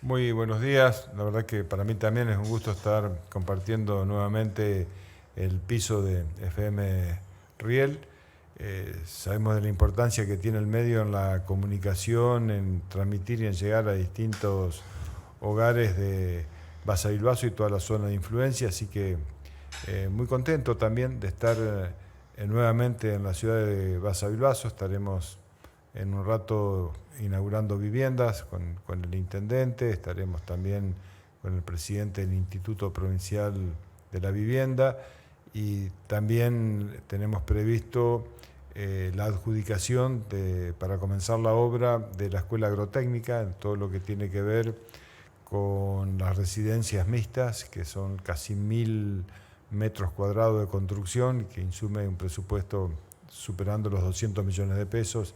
Muy buenos días. La verdad que para mí también es un gusto estar compartiendo nuevamente el piso de FM Riel. Sabemos de la importancia que tiene el medio en la comunicación, en transmitir y en llegar a distintos hogares de Basavilbaso y toda la zona de influencia, así que muy contento también de estar nuevamente en la ciudad de Basavilbaso. Estaremos en un rato inaugurando viviendas con el intendente, estaremos también con el presidente del Instituto Provincial de la Vivienda y también tenemos previsto la adjudicación para comenzar la obra de la Escuela Agrotécnica, en todo lo que tiene que ver con las residencias mixtas, que son casi 1000 metros cuadrados de construcción, que insume un presupuesto superando los 200 millones de pesos,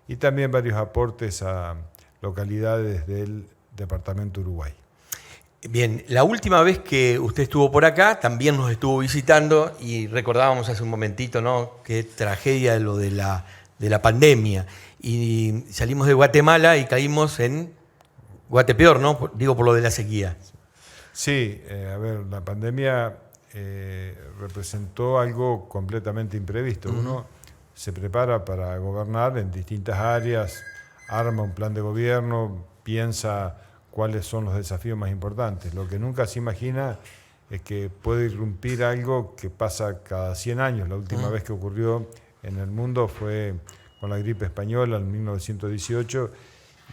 y también varios aportes a localidades del departamento Uruguay. Bien, la última vez que usted estuvo por acá también nos estuvo visitando y recordábamos hace un momentito, ¿no? Qué tragedia lo de la pandemia. Y salimos de Guatemala y caímos en Guatepeor, ¿no? Digo, por lo de la sequía. Sí, a ver, la pandemia representó algo completamente imprevisto. Uno se prepara para gobernar en distintas áreas, arma un plan de gobierno, piensa cuáles son los desafíos más importantes. Lo que nunca se imagina es que puede irrumpir algo que pasa cada 100 años. La última vez que ocurrió en el mundo fue con la gripe española en 1918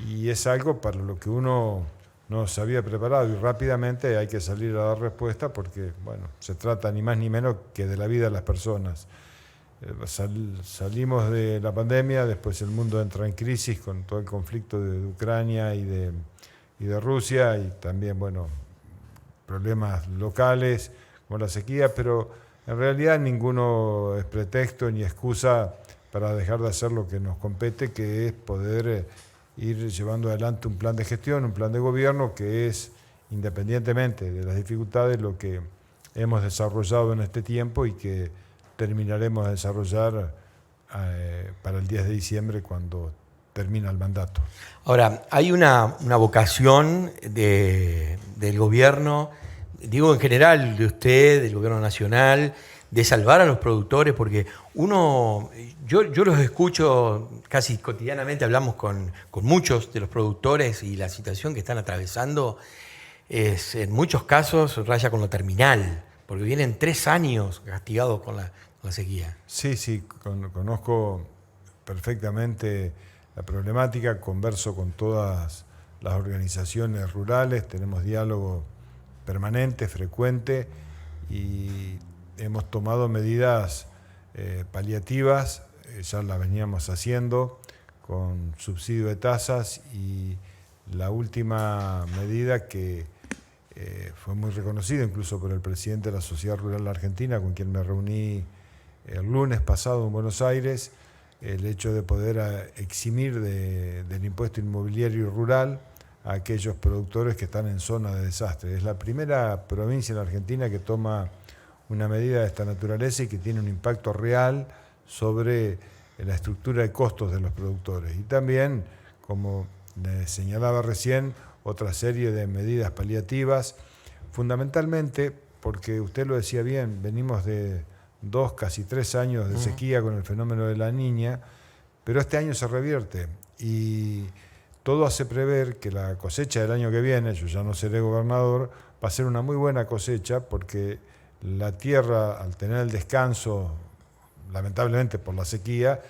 y es algo para lo que uno no se había preparado y rápidamente hay que salir a dar respuesta porque, bueno, se trata ni más ni menos que de la vida de las personas. Salimos de la pandemia, después el mundo entra en crisis con todo el conflicto de Ucrania y de Rusia y también, bueno, problemas locales como la sequía, pero en realidad ninguno es pretexto ni excusa para dejar de hacer lo que nos compete, que es poder ir llevando adelante un plan de gestión, un plan de gobierno que es, independientemente de las dificultades, lo que hemos desarrollado en este tiempo y que terminaremos de desarrollar para el 10 de diciembre cuando termina el mandato. Ahora, hay una vocación del gobierno, digo en general, de usted, del gobierno nacional, de salvar a los productores, porque yo los escucho casi cotidianamente, hablamos con muchos de los productores y la situación que están atravesando es en muchos casos raya con lo terminal, porque vienen 3 años castigados con la sequía. Sí, conozco perfectamente la problemática, converso con todas las organizaciones rurales, tenemos diálogo permanente, frecuente y hemos tomado medidas paliativas, ya las veníamos haciendo con subsidio de tasas y la última medida que fue muy reconocida incluso por el presidente de la Sociedad Rural Argentina, con quien me reuní el lunes pasado en Buenos Aires, el hecho de poder eximir del impuesto inmobiliario rural a aquellos productores que están en zona de desastre. Es la primera provincia en la Argentina que toma una medida de esta naturaleza y que tiene un impacto real sobre la estructura de costos de los productores. Y también, como le señalaba recién, otra serie de medidas paliativas, fundamentalmente porque usted lo decía bien, venimos de 2, casi 3 años de sequía con el fenómeno de la Niña, pero este año se revierte y todo hace prever que la cosecha del año que viene, yo ya no seré gobernador, va a ser una muy buena cosecha porque la tierra, al tener el descanso, lamentablemente por la sequía,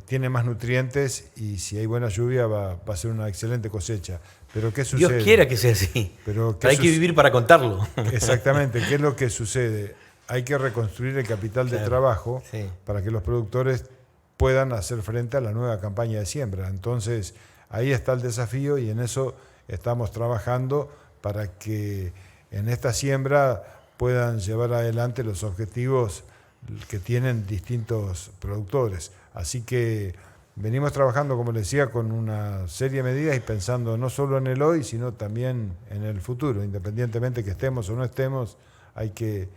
tiene más nutrientes y si hay buena lluvia va a ser una excelente cosecha. Pero ¿qué sucede? Dios quiera que sea así, pero hay que vivir para contarlo. Exactamente, ¿qué es lo que sucede? Hay que reconstruir el capital de trabajo para que los productores puedan hacer frente a la nueva campaña de siembra. Entonces, ahí está el desafío y en eso estamos trabajando para que en esta siembra puedan llevar adelante los objetivos que tienen distintos productores. Así que venimos trabajando, como les decía, con una serie de medidas y pensando no solo en el hoy, sino también en el futuro. Independientemente que estemos o no estemos, hay que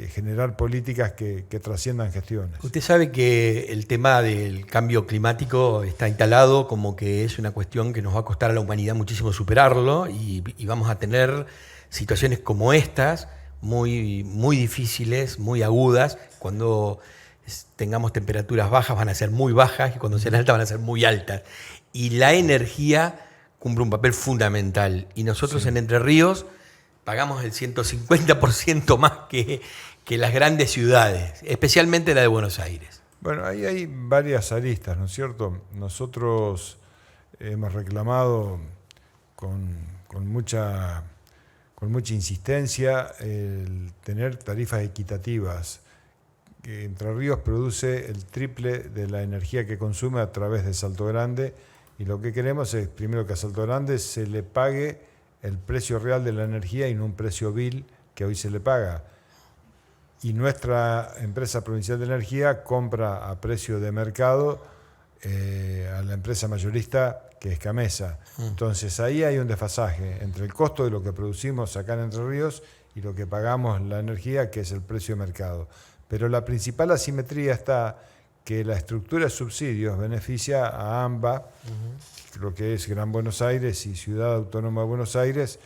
generar políticas que trasciendan gestiones. Usted sabe que el tema del cambio climático está instalado como que es una cuestión que nos va a costar a la humanidad muchísimo superarlo y vamos a tener situaciones como estas muy, muy difíciles, muy agudas. Cuando tengamos temperaturas bajas van a ser muy bajas y cuando sean altas van a ser muy altas. Y la energía cumple un papel fundamental. Y nosotros en Entre Ríos pagamos el 150% más que las grandes ciudades, especialmente la de Buenos Aires. Bueno, ahí hay varias aristas, ¿no es cierto? Nosotros hemos reclamado con mucha insistencia el tener tarifas equitativas. Que Entre Ríos produce el triple de la energía que consume a través de Salto Grande y lo que queremos es, primero, que a Salto Grande se le pague el precio real de la energía y no un precio vil que hoy se le paga. Y nuestra empresa provincial de energía compra a precio de mercado a la empresa mayorista que es Camesa. Entonces ahí hay un desfasaje entre el costo de lo que producimos acá en Entre Ríos y lo que pagamos la energía, que es el precio de mercado. Pero la principal asimetría está que la estructura de subsidios beneficia a AMBA, lo que es Gran Buenos Aires y Ciudad Autónoma de Buenos Aires,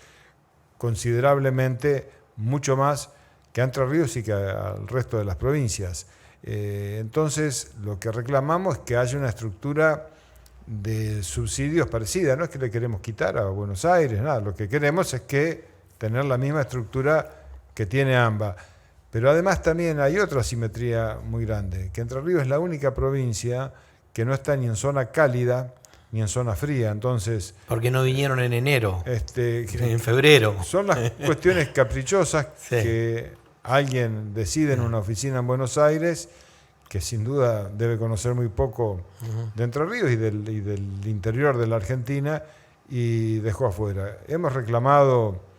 considerablemente mucho más que a Entre Ríos y que al resto de las provincias. Entonces, lo que reclamamos es que haya una estructura de subsidios parecida. No es que le queremos quitar a Buenos Aires, nada. Lo que queremos es que tener la misma estructura que tiene AMBA. Pero además también hay otra asimetría muy grande, que Entre Ríos es la única provincia que no está ni en zona cálida ni en zona fría. Entonces, porque no vinieron en enero, en febrero. Son las cuestiones caprichosas que alguien decide en una oficina en Buenos Aires, que sin duda debe conocer muy poco de Entre Ríos y del interior de la Argentina, y dejó afuera. Hemos reclamado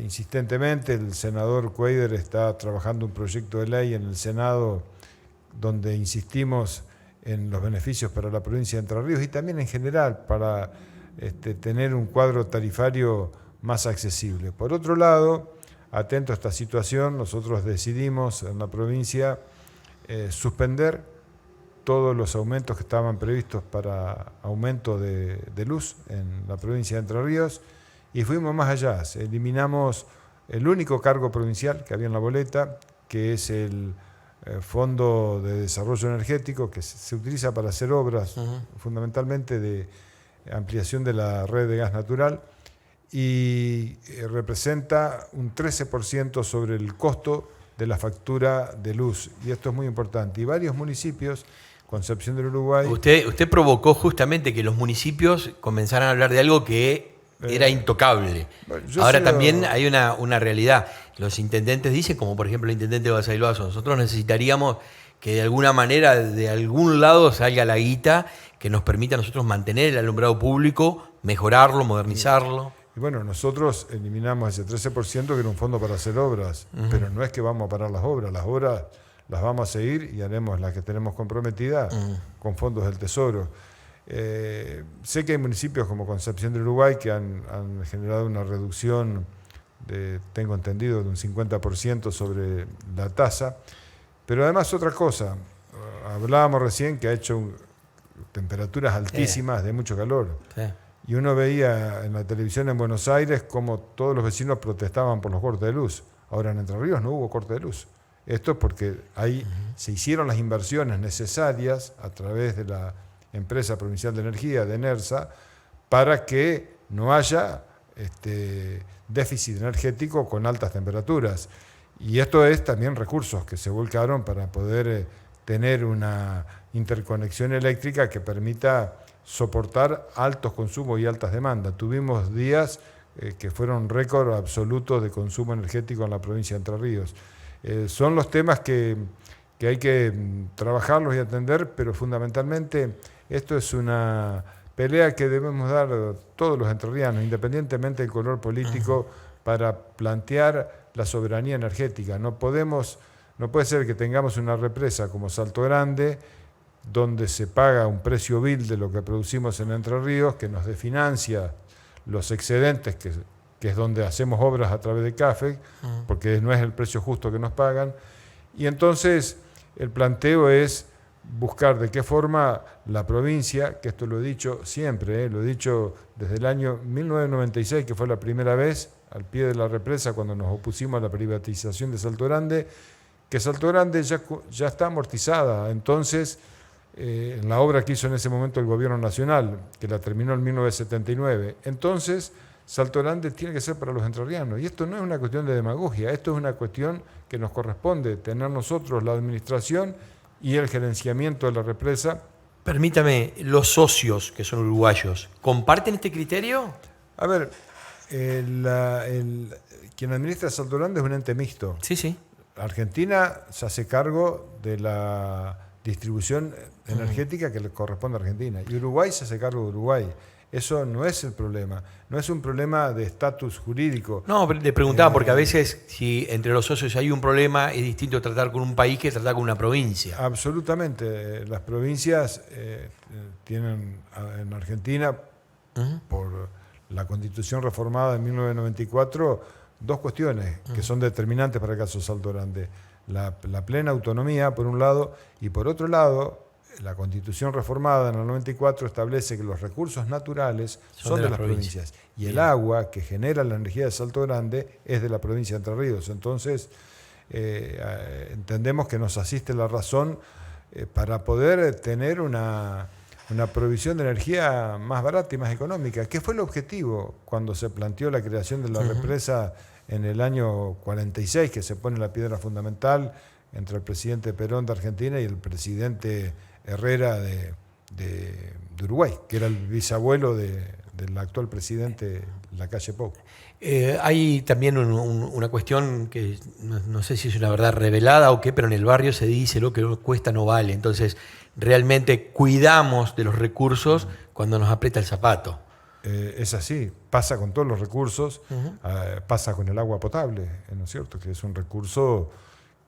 insistentemente, el senador Cuader está trabajando un proyecto de ley en el Senado donde insistimos en los beneficios para la provincia de Entre Ríos y también en general para tener un cuadro tarifario más accesible. Por otro lado, atento a esta situación, nosotros decidimos en la provincia suspender todos los aumentos que estaban previstos para aumento de luz en la provincia de Entre Ríos y fuimos más allá. Eliminamos el único cargo provincial que había en la boleta, que es el Fondo de Desarrollo Energético, que se utiliza para hacer obras fundamentalmente de ampliación de la red de gas natural, y representa un 13% sobre el costo de la factura de luz. Y esto es muy importante. Y varios municipios, Concepción del Uruguay... Usted provocó justamente que los municipios comenzaran a hablar de algo que era intocable. Bueno, ahora también hay una realidad. Los intendentes dicen, como por ejemplo el intendente de Basavilbaso, nosotros necesitaríamos que de alguna manera, de algún lado salga la guita que nos permita a nosotros mantener el alumbrado público, mejorarlo, modernizarlo. Y bueno, nosotros eliminamos ese 13% que era un fondo para hacer obras, pero no es que vamos a parar las obras las vamos a seguir y haremos las que tenemos comprometidas con fondos del Tesoro. Sé que hay municipios como Concepción del Uruguay que han generado una reducción, tengo entendido, de un 50% sobre la tasa, pero además otra cosa, hablábamos recién que ha hecho temperaturas altísimas de mucho calor. Sí. Y uno veía en la televisión en Buenos Aires cómo todos los vecinos protestaban por los cortes de luz. Ahora en Entre Ríos no hubo corte de luz. Esto es porque ahí se hicieron las inversiones necesarias a través de la empresa provincial de energía, de ENERSA, para que no haya déficit energético con altas temperaturas. Y esto es también recursos que se volcaron para poder tener una interconexión eléctrica que permita soportar altos consumos y altas demandas. Tuvimos días que fueron récord absoluto de consumo energético en la provincia de Entre Ríos. Son los temas que hay que trabajarlos y atender, pero fundamentalmente esto es una pelea que debemos dar todos los entrerrianos, independientemente del color político, para plantear la soberanía energética. No puede ser que tengamos una represa como Salto Grande, donde se paga un precio vil de lo que producimos en Entre Ríos, que nos desfinancia los excedentes que que es donde hacemos obras a través de CAFE, porque no es el precio justo que nos pagan. Y entonces el planteo es buscar de qué forma la provincia, que esto lo he dicho siempre, lo he dicho desde el año 1996, que fue la primera vez al pie de la represa cuando nos opusimos a la privatización de Salto Grande, que Salto Grande ya está amortizada. Entonces, en la obra que hizo en ese momento el gobierno nacional, que la terminó en 1979, entonces Salto Grande tiene que ser para los entrerrianos. Y esto no es una cuestión de demagogia, esto es una cuestión que nos corresponde tener nosotros, la administración y el gerenciamiento de la represa. Permítame, los socios que son uruguayos, ¿comparten este criterio? A ver, quien administra Salto Grande es un ente mixto. Sí, sí. Argentina se hace cargo de la distribución energética que le corresponde a Argentina. Y Uruguay se hace cargo de Uruguay. Eso no es el problema. No es un problema de estatus jurídico. No, pero te preguntaba porque a veces si entre los socios hay un problema es distinto tratar con un país que tratar con una provincia. Absolutamente. Las provincias tienen en Argentina, por la Constitución reformada en 1994, dos cuestiones que son determinantes para el caso Salto Grande. La plena autonomía, por un lado, y por otro lado, la Constitución reformada en el 94 establece que los recursos naturales son de las provincias. Y el agua que genera la energía de Salto Grande es de la provincia de Entre Ríos. Entonces, entendemos que nos asiste la razón para poder tener una provisión de energía más barata y más económica, que fue el objetivo cuando se planteó la creación de la represa en el año 46, que se pone la piedra fundamental entre el presidente Perón de Argentina y el presidente Herrera de Uruguay, que era el bisabuelo del actual presidente Lacalle Pou. Hay también una cuestión que no sé si es una verdad revelada o qué, pero en el barrio se dice lo que cuesta no vale. Entonces, realmente cuidamos de los recursos cuando nos aprieta el zapato. Es así, pasa con todos los recursos, pasa con el agua potable, ¿no es cierto? Que es un recurso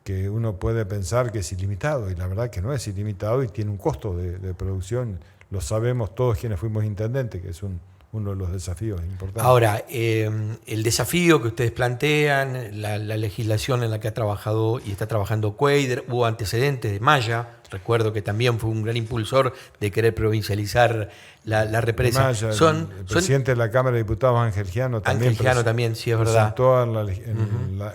que uno puede pensar que es ilimitado, y la verdad que no es ilimitado y tiene un costo de producción. Lo sabemos todos quienes fuimos intendentes, que es uno de los desafíos importantes. Ahora, el desafío que ustedes plantean, la legislación en la que ha trabajado y está trabajando Quader, hubo antecedentes de Maya, recuerdo que también fue un gran impulsor de querer provincializar la represa. Maya, el presidente de la Cámara de Diputados, Ángel Giano, también, sí, es verdad. Presentó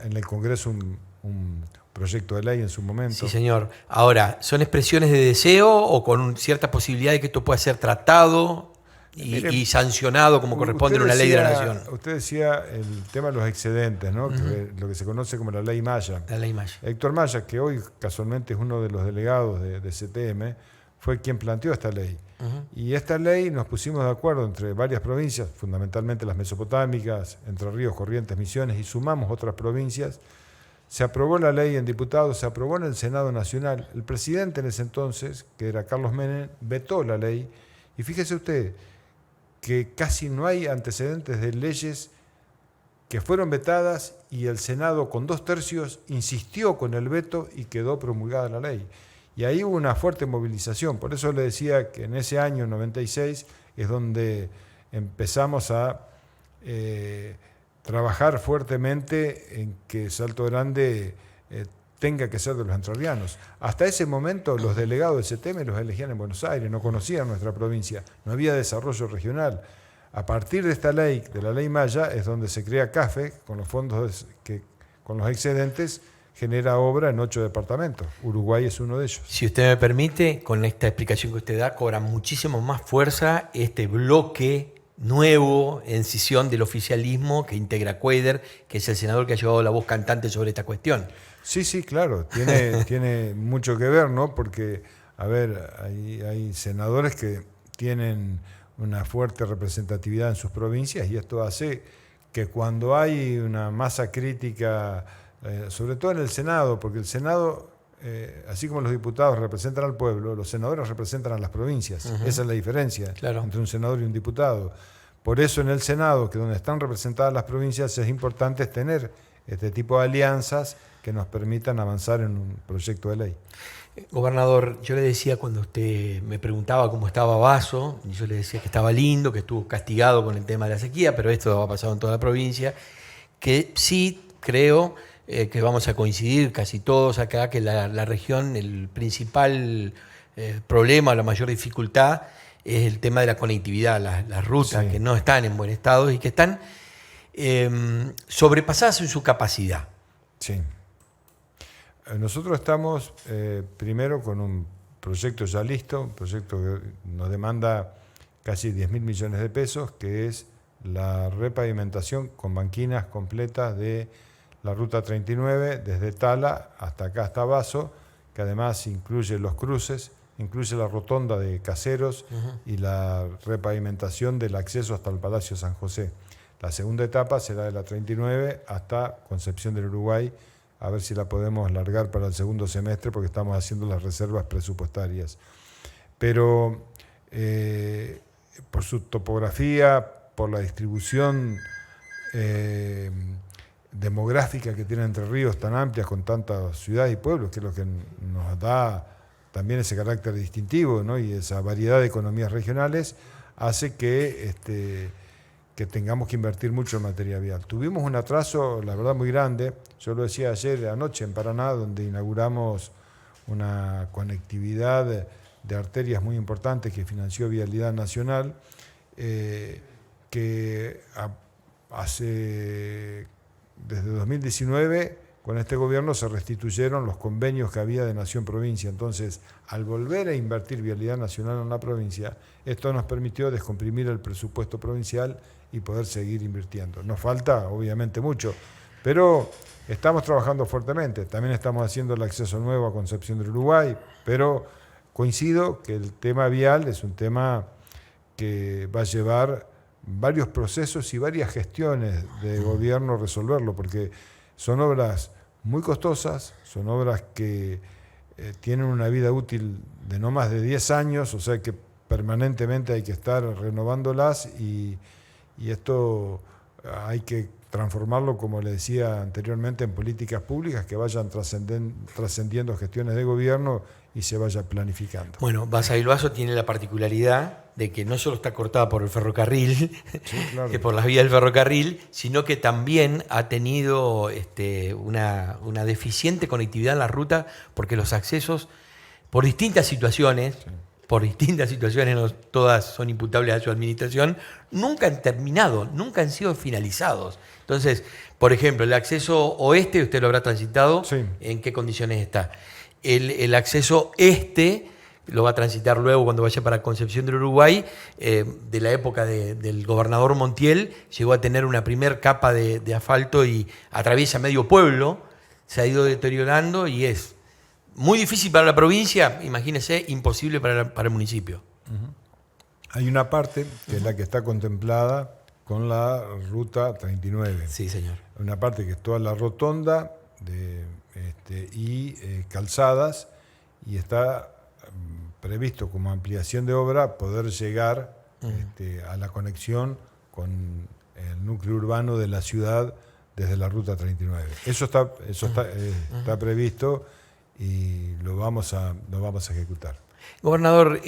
en el Congreso un proyecto de ley en su momento. Sí, señor. Ahora, ¿son expresiones de deseo o con cierta posibilidad de que esto pueda ser tratado y sancionado como corresponde en una ley de la Nación? Usted decía el tema de los excedentes, ¿no? Lo que se conoce como la ley Maya. La ley Maya. Héctor Maya, que hoy casualmente es uno de los delegados de CTM, fue quien planteó esta ley. Y esta ley nos pusimos de acuerdo entre varias provincias, fundamentalmente las mesopotámicas, Entre Ríos, Corrientes, Misiones, y sumamos otras provincias. Se aprobó la ley en diputados, se aprobó en el Senado Nacional. El presidente en ese entonces, que era Carlos Menem, vetó la ley. Y fíjese usted que casi no hay antecedentes de leyes que fueron vetadas y el Senado con 2/3 insistió con el veto y quedó promulgada la ley. Y ahí hubo una fuerte movilización. Por eso le decía que en ese año 96 es donde empezamos a trabajar fuertemente en que Salto Grande tenga que ser de los entrerrianos. Hasta ese momento los delegados del CTM los elegían en Buenos Aires, no conocían nuestra provincia, no había desarrollo regional. A partir de esta ley, de la ley Maya, es donde se crea CAFE, con los fondos que con los excedentes genera obra en 8 departamentos. Uruguay es uno de ellos. Si usted me permite, con esta explicación que usted da, cobra muchísimo más fuerza este bloque nuevo en escisión del oficialismo que integra Quader, que es el senador que ha llevado la voz cantante sobre esta cuestión. Sí, claro, tiene mucho que ver, ¿no? Porque, a ver, hay senadores que tienen una fuerte representatividad en sus provincias y esto hace que cuando hay una masa crítica, sobre todo en el Senado, porque el Senado, así como los diputados representan al pueblo, los senadores representan a las provincias. Esa es la diferencia entre un senador y un diputado. Por eso en el Senado, que donde están representadas las provincias, es importante tener este tipo de alianzas que nos permitan avanzar en un proyecto de ley. Gobernador, yo le decía cuando usted me preguntaba cómo estaba Basso, y yo le decía que estaba lindo, que estuvo castigado con el tema de la sequía, pero esto ha pasado en toda la provincia, que sí creo que vamos a coincidir casi todos acá, que la región, el principal problema, la mayor dificultad es el tema de la conectividad, las rutas Sí. que no están en buen estado y que están sobrepasadas en su capacidad. Sí. Nosotros estamos primero con un proyecto ya listo, un proyecto que nos demanda casi 10.000 millones de pesos, que es la repavimentación con banquinas completas de la Ruta 39, desde Tala hasta acá, hasta Basso, que además incluye los cruces, incluye la rotonda de Caseros y la repavimentación del acceso hasta el Palacio San José. La segunda etapa será de la 39 hasta Concepción del Uruguay, a ver si la podemos largar para el segundo semestre porque estamos haciendo las reservas presupuestarias. Pero por su topografía, por la distribución demográfica que tiene Entre Ríos tan amplia con tantas ciudades y pueblos, que es lo que nos da también ese carácter distintivo, ¿no? Y esa variedad de economías regionales, hace que tengamos que invertir mucho en materia vial. Tuvimos un atraso, la verdad, muy grande. Yo lo decía ayer, anoche en Paraná, donde inauguramos una conectividad de arterias muy importantes que financió Vialidad Nacional, que desde 2019, con este gobierno, se restituyeron los convenios que había de Nación-Provincia. Entonces, al volver a invertir Vialidad Nacional en la provincia, esto nos permitió descomprimir el presupuesto provincial y poder seguir invirtiendo. Nos falta, obviamente, mucho, pero estamos trabajando fuertemente. También estamos haciendo el acceso nuevo a Concepción del Uruguay, pero coincido que el tema vial es un tema que va a llevar varios procesos y varias gestiones de gobierno resolverlo, porque son obras muy costosas, son obras que tienen una vida útil de no más de 10 años, o sea que permanentemente hay que estar renovándolas y esto hay que transformarlo, como le decía anteriormente, en políticas públicas que vayan trascendiendo gestiones de gobierno y se vaya planificando. Bueno, Basavilbaso tiene la particularidad de que no solo está cortada por el ferrocarril, Sí, claro. por las vías del ferrocarril, sino que también ha tenido una deficiente conectividad en la ruta, porque los accesos, por distintas situaciones, no todas son imputables a su administración, nunca han terminado, nunca han sido finalizados. Entonces, por ejemplo, el acceso oeste, usted lo habrá transitado, Sí. ¿en qué condiciones está? El acceso este lo va a transitar luego cuando vaya para Concepción del Uruguay, de la época del gobernador Montiel, llegó a tener una primer capa de asfalto y atraviesa medio pueblo, se ha ido deteriorando y es muy difícil para la provincia, imagínese, imposible para el municipio. Hay una parte que es la que está contemplada con la Ruta 39. Sí, señor. Una parte que es toda la rotonda y calzadas, y está previsto como ampliación de obra poder llegar a la conexión con el núcleo urbano de la ciudad desde la Ruta 39. Eso está previsto y lo vamos a ejecutar. Gobernador,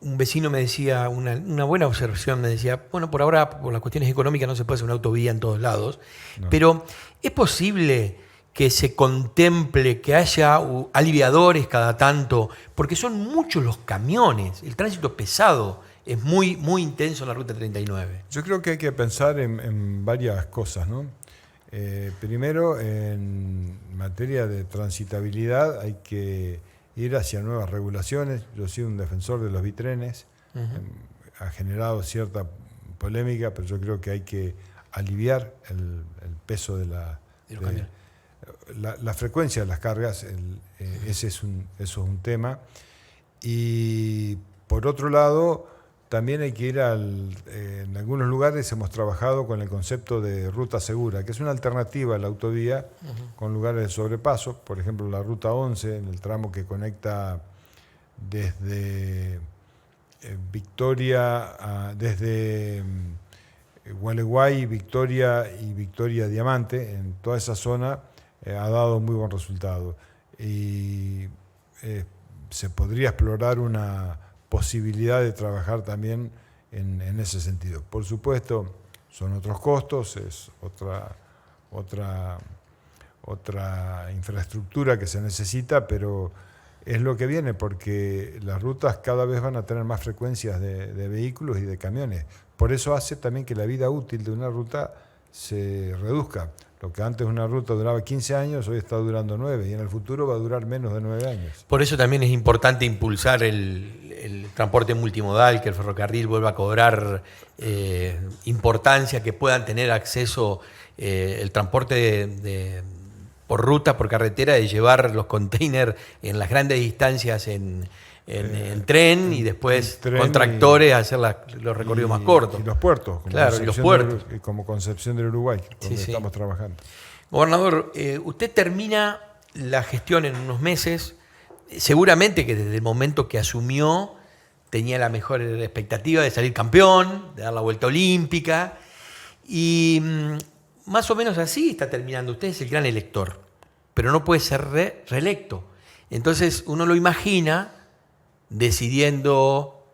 un vecino me decía, una buena observación, me decía, bueno, por ahora, por las cuestiones económicas no se puede hacer una autovía en todos lados, No. pero ¿es posible que se contemple que haya aliviadores cada tanto? Porque son muchos los camiones, el tránsito pesado es muy, muy intenso en la Ruta 39. Yo creo que hay que pensar en varias cosas, ¿no? Primero, en materia de transitabilidad hay que ir hacia nuevas regulaciones. Yo soy un defensor de los bitrenes. Ha generado cierta polémica, pero yo creo que hay que aliviar el peso de la frecuencia de las cargas. Eso es un tema. Y por otro lado, también hay que ir en algunos lugares hemos trabajado con el concepto de ruta segura, que es una alternativa a la autovía con lugares de sobrepaso. Por ejemplo, la ruta 11, en el tramo que conecta desde desde Gualeguay, Victoria y Victoria Diamante, en toda esa zona, ha dado muy buen resultado. Y se podría explorar una posibilidad de trabajar también en ese sentido. Por supuesto, son otros costos, es otra infraestructura que se necesita, pero es lo que viene, porque las rutas cada vez van a tener más frecuencias de vehículos y de camiones. Por eso hace también que la vida útil de una ruta se reduzca. Lo que antes una ruta duraba 15 años, hoy está durando 9, y en el futuro va a durar menos de 9 años. Por eso también es importante impulsar el transporte multimodal, que el ferrocarril vuelva a cobrar importancia, que puedan tener acceso el transporte por ruta, por carretera, de llevar los containers en las grandes distancias en tren y después con tractores a hacer los recorridos más cortos. Y los puertos. Claro, y los puertos. Como Concepción del Uruguay, donde Sí. estamos trabajando. Gobernador, usted termina la gestión en unos meses. Seguramente que desde el momento que asumió tenía la mejor expectativa de salir campeón, de dar la vuelta olímpica. Y más o menos así está terminando. Usted es el gran elector, pero no puede ser reelecto. Entonces uno lo imagina decidiendo,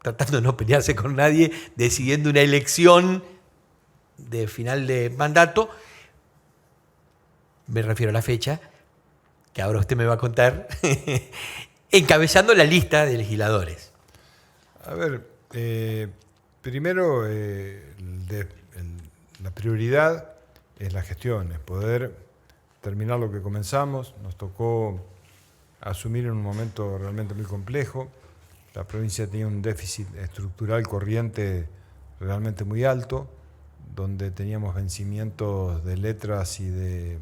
tratando de no pelearse con nadie, decidiendo una elección de final de mandato. Me refiero a la fecha, que ahora usted me va a contar, encabezando la lista de legisladores. A ver, primero la prioridad es la gestión, es poder terminar lo que comenzamos. Nos tocó asumir en un momento realmente muy complejo. La provincia tenía un déficit estructural corriente realmente muy alto, donde teníamos vencimientos de letras y de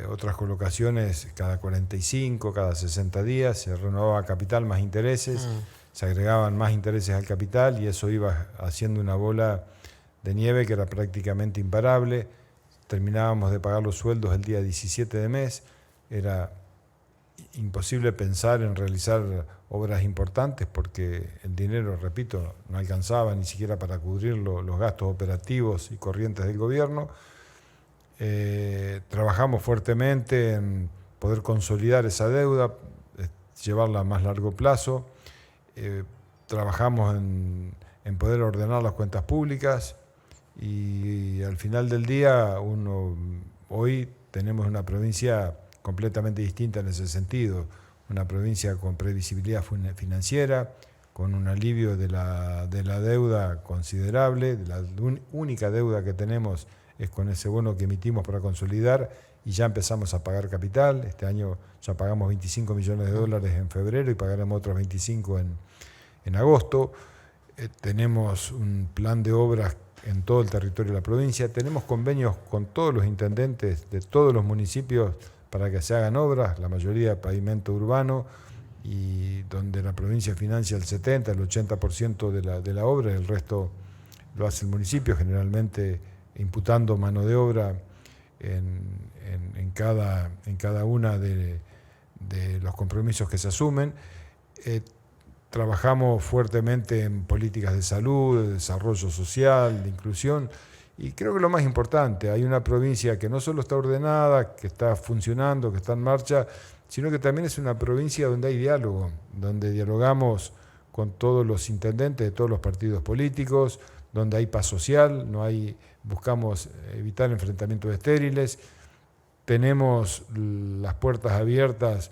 otras colocaciones cada 45, cada 60 días, se renovaba capital más intereses, se agregaban más intereses al capital y eso iba haciendo una bola de nieve que era prácticamente imparable. Terminábamos de pagar los sueldos el día 17 de mes, era imposible pensar en realizar obras importantes porque el dinero, repito, no alcanzaba ni siquiera para cubrir los gastos operativos y corrientes del gobierno. Trabajamos fuertemente en poder consolidar esa deuda, llevarla a más largo plazo. Trabajamos en poder ordenar las cuentas públicas y al final del día hoy tenemos una provincia completamente distinta en ese sentido, una provincia con previsibilidad financiera, con un alivio de la deuda considerable. La única deuda que tenemos es con ese bono que emitimos para consolidar y ya empezamos a pagar capital. Este año ya pagamos 25 millones de dólares en febrero y pagaremos otros 25 en agosto. Tenemos un plan de obras en todo el territorio de la provincia. Tenemos convenios con todos los intendentes de todos los municipios para que se hagan obras, la mayoría de pavimento urbano, y donde la provincia financia el 70, el 80% de la obra, el resto lo hace el municipio, generalmente imputando mano de obra en cada una de los compromisos que se asumen. Trabajamos fuertemente en políticas de salud, de desarrollo social, de inclusión, y creo que lo más importante, hay una provincia que no solo está ordenada, que está funcionando, que está en marcha, sino que también es una provincia donde hay diálogo, donde dialogamos con todos los intendentes de todos los partidos políticos, donde hay paz social, buscamos evitar enfrentamientos estériles, tenemos las puertas abiertas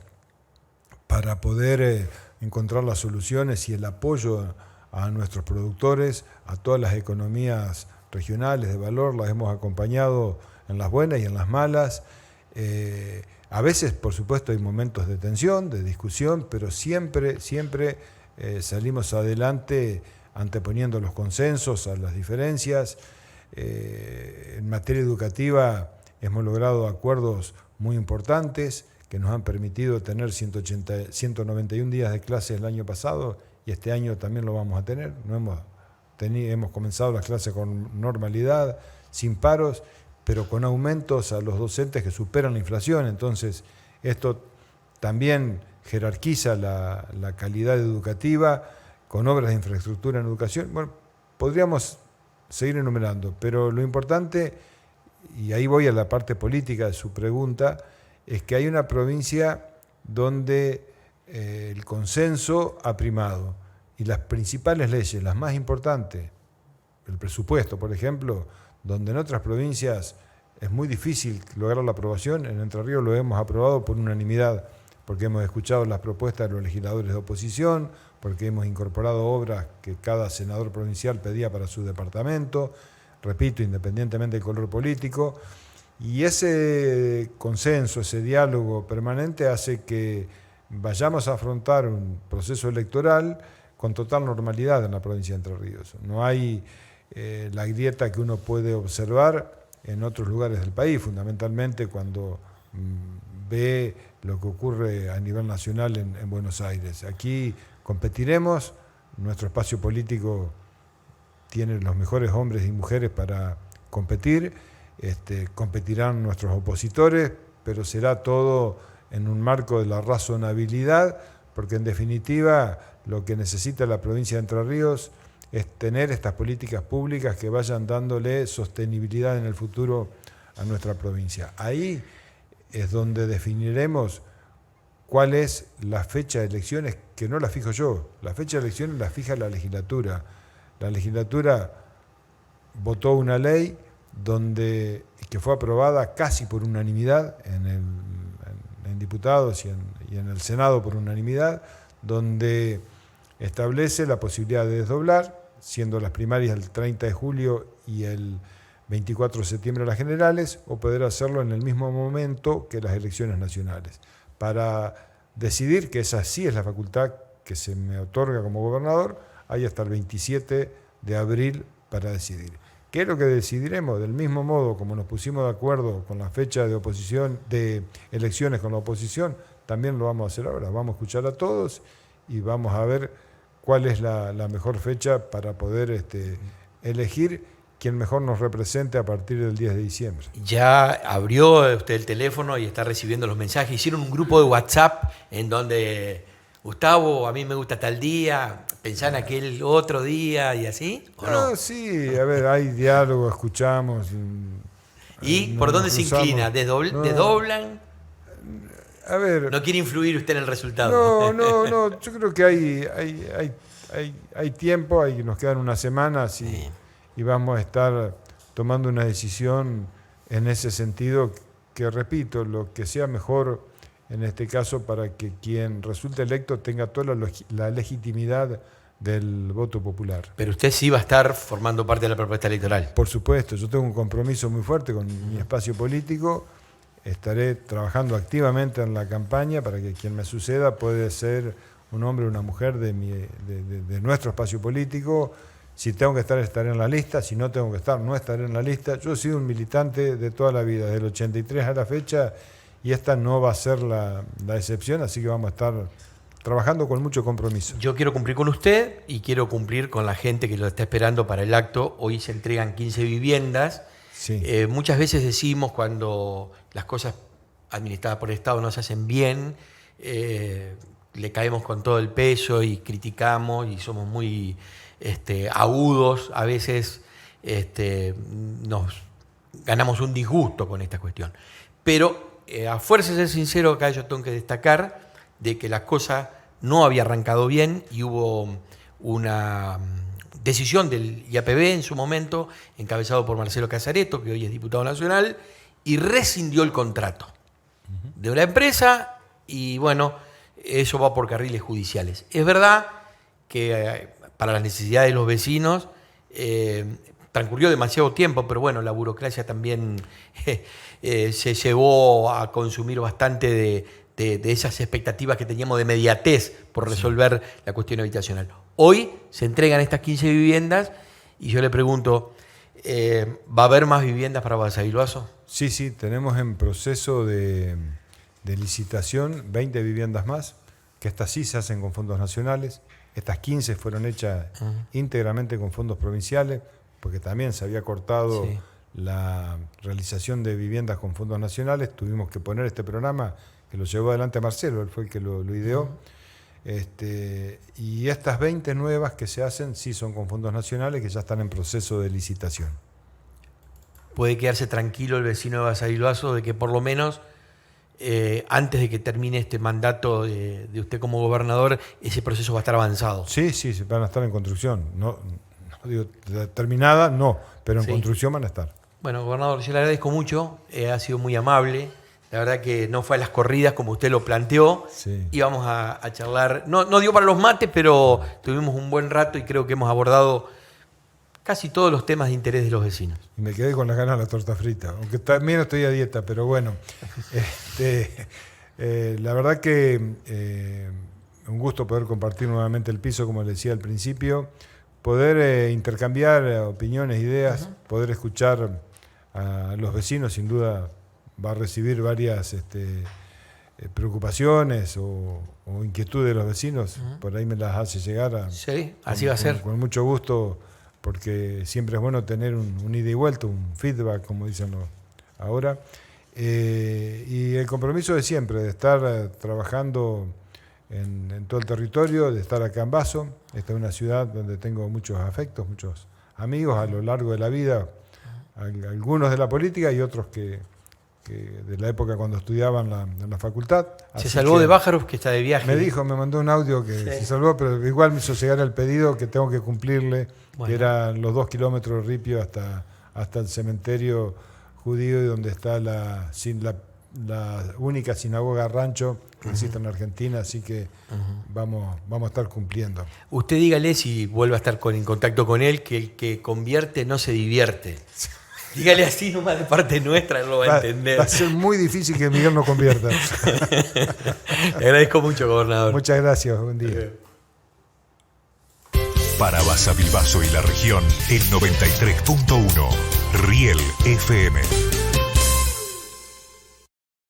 para poder encontrar las soluciones y el apoyo a nuestros productores, a todas las economías regionales de valor, las hemos acompañado en las buenas y en las malas. A veces, por supuesto, hay momentos de tensión, de discusión, pero siempre salimos adelante anteponiendo los consensos a las diferencias. En materia educativa hemos logrado acuerdos muy importantes que nos han permitido tener 191 días de clases el año pasado y este año también lo vamos a tener. Hemos comenzado las clases con normalidad, sin paros, pero con aumentos a los docentes que superan la inflación. Entonces, esto también jerarquiza la calidad educativa con obras de infraestructura en educación. Bueno, podríamos seguir enumerando, pero lo importante, y ahí voy a la parte política de su pregunta, es que hay una provincia donde el consenso ha primado y las principales leyes, las más importantes, el presupuesto, por ejemplo, donde en otras provincias es muy difícil lograr la aprobación, en Entre Ríos lo hemos aprobado por unanimidad, porque hemos escuchado las propuestas de los legisladores de oposición, porque hemos incorporado obras que cada senador provincial pedía para su departamento, repito, independientemente del color político, y ese consenso, ese diálogo permanente hace que vayamos a afrontar un proceso electoral con total normalidad en la provincia de Entre Ríos. No hay la grieta que uno puede observar en otros lugares del país, fundamentalmente cuando ve lo que ocurre a nivel nacional en Buenos Aires. Aquí competiremos, nuestro espacio político tiene los mejores hombres y mujeres para competir, competirán nuestros opositores, pero será todo en un marco de la razonabilidad, porque en definitiva lo que necesita la provincia de Entre Ríos es tener estas políticas públicas que vayan dándole sostenibilidad en el futuro a nuestra provincia. Ahí es donde definiremos cuál es la fecha de elecciones, que no la fijo yo, la fecha de elecciones la fija la legislatura. La legislatura votó una ley que fue aprobada casi por unanimidad en diputados y en el Senado por unanimidad, donde establece la posibilidad de desdoblar, siendo las primarias el 30 de julio y el 24 de septiembre las generales, o poder hacerlo en el mismo momento que las elecciones nacionales, para decidir, que esa sí es la facultad que se me otorga como gobernador, hay hasta el 27 de abril para decidir. ¿Qué es lo que decidiremos? Del mismo modo como nos pusimos de acuerdo con la fecha de elecciones con la oposición, también lo vamos a hacer ahora. Vamos a escuchar a todos y vamos a ver cuál es la mejor fecha para poder elegir quien mejor nos represente a partir del 10 de diciembre. Ya abrió usted el teléfono y está recibiendo los mensajes. Hicieron un grupo de WhatsApp en donde, Gustavo, a mí me gusta tal día, pensá en aquel otro día y así, ¿o no? Sí, a ver, hay diálogo, escuchamos. ¿Y por dónde se inclina? ¿Desdoblan? A ver, ¿No quiere influir usted en el resultado? No, yo creo que hay tiempo, nos quedan unas semanas y vamos a estar tomando una decisión en ese sentido que, repito, lo que sea mejor en este caso para que quien resulte electo tenga toda la legitimidad del voto popular. Pero usted sí va a estar formando parte de la propuesta electoral. Por supuesto, yo tengo un compromiso muy fuerte con mi espacio político. Estaré trabajando activamente en la campaña para que quien me suceda puede ser un hombre o una mujer de nuestro espacio político. Si tengo que estar, estaré en la lista. Si no tengo que estar, no estaré en la lista. Yo he sido un militante de toda la vida, desde el 83 a la fecha, y esta no va a ser la excepción, así que vamos a estar trabajando con mucho compromiso. Yo quiero cumplir con usted y quiero cumplir con la gente que lo está esperando para el acto. Hoy se entregan 15 viviendas. Sí. Muchas veces decimos, cuando las cosas administradas por el Estado no se hacen bien, le caemos con todo el peso y criticamos y somos muy agudos. A veces nos ganamos un disgusto con esta cuestión. Pero a fuerza de ser sincero, acá yo tengo que destacar de que la cosa no había arrancado bien y hubo una decisión del IAPB en su momento, encabezado por Marcelo Casareto, que hoy es diputado nacional, y rescindió el contrato de la empresa y bueno, eso va por carriles judiciales. Es verdad que para las necesidades de los vecinos transcurrió demasiado tiempo, pero bueno, la burocracia también se llevó a consumir bastante de esas expectativas que teníamos de inmediatez por resolver la cuestión habitacional. Hoy se entregan estas 15 viviendas y yo le pregunto, ¿va a haber más viviendas para Basavilbaso? Sí, tenemos en proceso de licitación 20 viviendas más, que estas sí se hacen con fondos nacionales. Estas 15 fueron hechas íntegramente con fondos provinciales, porque también se había cortado la realización de viviendas con fondos nacionales. Tuvimos que poner este programa que lo llevó adelante Marcelo, él fue el que lo ideó. Y estas 20 nuevas que se hacen sí son con fondos nacionales, que ya están en proceso de licitación. ¿Puede quedarse tranquilo el vecino de Basavilbaso de que por lo menos antes de que termine este mandato de usted como gobernador, ese proceso va a estar avanzado. Sí, van a estar en construcción. No digo terminada, no, pero en construcción van a estar. Bueno, gobernador, yo le agradezco mucho, ha sido muy amable. La verdad que no fue a las corridas como usted lo planteó. Sí. Íbamos a charlar, no dio para los mates, pero tuvimos un buen rato y creo que hemos abordado casi todos los temas de interés de los vecinos. Y me quedé con las ganas de la torta frita, aunque también estoy a dieta, pero bueno. La verdad que un gusto poder compartir nuevamente el piso, como le decía al principio, poder intercambiar opiniones, ideas, poder escuchar a los vecinos, sin duda va a recibir varias preocupaciones o inquietudes de los vecinos, por ahí me las hace llegar. Sí, así va a ser. Con mucho gusto, porque siempre es bueno tener un ida y vuelta, un feedback, como dicen ahora. Y el compromiso de siempre, de estar trabajando en todo el territorio, de estar acá en Bazo. Esta es una ciudad donde tengo muchos afectos, muchos amigos a lo largo de la vida, algunos de la política y otros que de la época cuando estudiaban en la facultad. Se salvó de Bájaros, que está de viaje. Me mandó un audio que se salvó, pero igual me hizo llegar el pedido que tengo que cumplirle, que eran los 2 kilómetros de Ripio hasta el cementerio judío, y donde está la única sinagoga rancho que existe en Argentina, así que vamos a estar cumpliendo. Usted dígale, si vuelve a estar en contacto con él, que el que convierte no se divierte. Dígale así nomás de parte nuestra, él lo va a entender. Va a ser muy difícil que Miguel nos convierta. Le agradezco mucho, gobernador. Muchas gracias, buen día. Para Basavilbaso y la región, el 93.1, Riel FM.